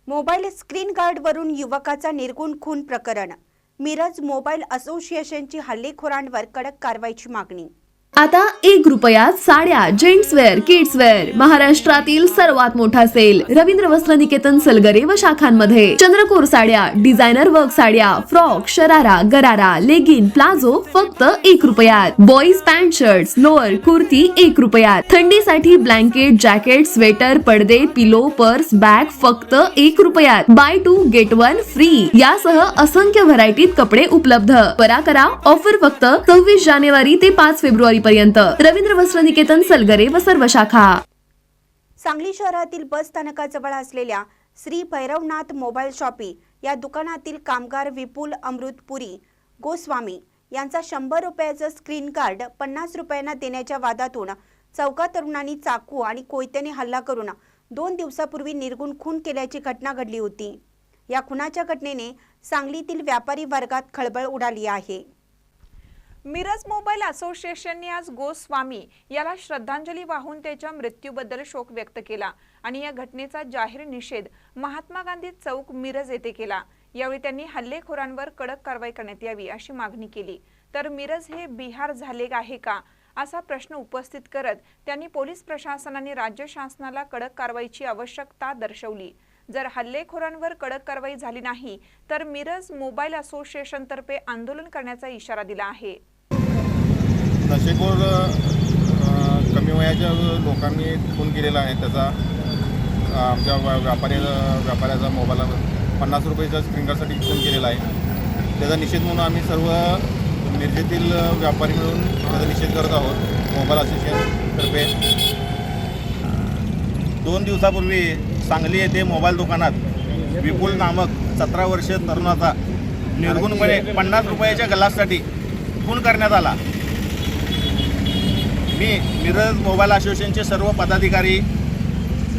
Mobile screen गार्डवरून युवकाचा निर्गुण खून प्रकरण. मिरज मोबाईल असोसिएशनची हल्लेखोरांवर कडक कारवाईची मागणी. आता 1 रुपयात साड्या, जेंट्सवेअर, किड्सवेअर, महाराष्ट्रातील सर्वात मोठा सेल रवींद्र वस्त्र निकेतन सलगरे व शाखांमध्ये. चंद्रकोर साड्या, डिझायनर वर्क साड्या, फ्रॉक, शरारा, गरारा, लेगिन, प्लाझो फक्त 1 रुपयात. Boys pant shirts, lower, kurti 1 रुपयात. थंडीसाठी ब्लँकेट, जॅकेट, स्वेटर, पडदे, पिलो, पर्स, बॅग फक्त 1 रुपयात. बाय 2 गेट 1 फ्री यासह असंख्य व्हरायटीत कपडे उपलब्ध. त्वरा करा, ऑफर फक्त 26 जानेवारी ते 5 फेब्रुवारी पर्यंत. रवींद्र वस्त्र निकेतन सलगरे व सर्व शाखा. सांगली शहरातील बस स्थानकाजवळ असलेल्या श्री भैरवनाथ मोबाईल शॉपी या दुकानातील कामगार विपुल अमृतपुरी गोस्वामी यांचा 100 रुपयाचा स्क्रीन कार्ड 50 रुपयांना देण्याच्या वादातून चौघा तरुणांनी चाकू आणि कोयत्याने हल्ला करून 2 दिवसापूर्वी निर्गुण खून केल्याची घटना घडली होती. या खुनाच्या घटनेने सांगलीतील व्यापारी वर्गात खळबळ उडाली आहे. मिरज मोबाईल असोसिएशनने आज गोस्वामी याला श्रद्धांजली वाहून त्याच्या मृत्यूबद्दल शोक व्यक्त केला आणि या घटनेचा जाहीर निषेध महात्मा गांधी चौक मिरज येथे केला. यावेळी त्यांनी हल्लेखोरांवर कडक कारवाई करण्यात यावी अशी मागणी केली. तर मिरज हे बिहार झाले आहे का असा प्रश्न उपस्थित करत त्यांनी पोलीस प्रशासनाने राज्य शासनाला कडक कारवाईची आवश्यकता दर्शवली. जर हल्लेखोरांवर कडक कारवाई झाली नाही तर मिरज मोबाईल असोसिएशन तर्फे आंदोलन करण्याचा इशारा दिला आहे. नशेखोर कमी वयाच्या लोकांनी खून केलेला आहे. त्याचा आमच्या व्यापाऱ्याचा मोबाईल 50 रुपयाच्या स्क्रीन गार्डसाठी खून केलेला आहे. त्याचा निषेध म्हणून आम्ही सर्व मिरजेतील व्यापारी मिळून त्याचा निषेध करत आहोत. मोबाईल असोसिएशनतर्फे 2 दिवसापूर्वी सांगली येथे मोबाईल दुकानात विपुल नामक 17 वर्षीय तरुणाचा निर्गुणपणे 50 रुपयाच्या ग्लाससाठी खून करण्यात आला. मी मिरज मोबाईल असोसिएशनचे सर्व पदाधिकारी,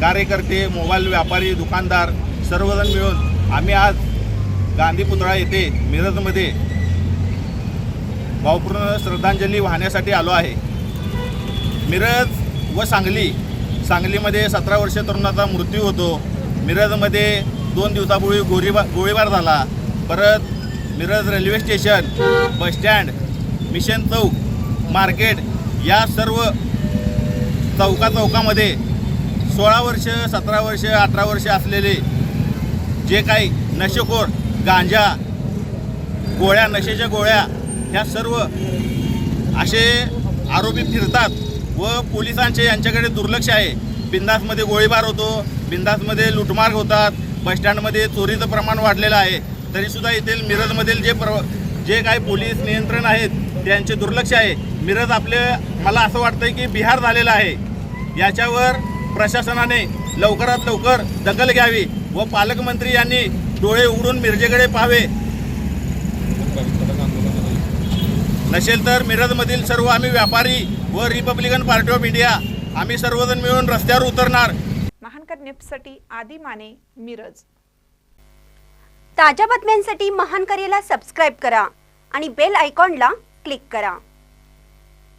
कार्यकर्ते, मोबाईल व्यापारी, दुकानदार सर्वजण मिळून आम्ही आज गांधी पुतळा येथे मिरजमध्ये भावपूर्ण श्रद्धांजली वाहण्यासाठी आलो आहे. मिरज व सांगलीमध्ये 17 वर्षीय तरुणाचा मृत्यू होतो. मिरजमध्ये 2 दिवसापूर्वी गोळीबार झाला. परत Miraj railway station, bus stand, Mission Chowk, market या सर्व चौकामध्ये 16 वर्ष, 17 वर्ष, 18 वर्ष असलेले जे काही नशेखोर, गांजा, गोळ्या, नशेच्या गोळ्या ह्या सर्व असे आरोपी फिरतात व पोलिसांचे यांच्याकडे दुर्लक्ष आहे. बिंदासमध्ये गोळीबार होतो, बिंदासमध्ये लुटमार होतात, बसस्टँडमध्ये चोरीचं प्रमाण वाढलेलं आहे. तरीसुद्धा येथील मिरजमधील जे काही पोलीस नियंत्रण आहेत त्यांचे दुर्लक्ष आहे. मिरज मला असं वाटतं की बिहार झालेलं आहे. याच्यावर प्रशासनाने लवकरात लवकर दखल घ्यावी व पालकमंत्री यांनी डोळे उघडून मिरजेकडे पाहावे. नसेल तर मिरजमधील सर्व आम्ही व्यापारी व रिपब्लिकन पार्टी ऑफ इंडिया आम्ही सर्वजण मिळून रस्त्यावर उतरणार. महानकर न्यूजसाठी आदी माने, मिरज. ताज्या बातम्यांसाठी महानकरेला सबस्क्राईब करा आणि बेल आयकॉनला क्लिक करा.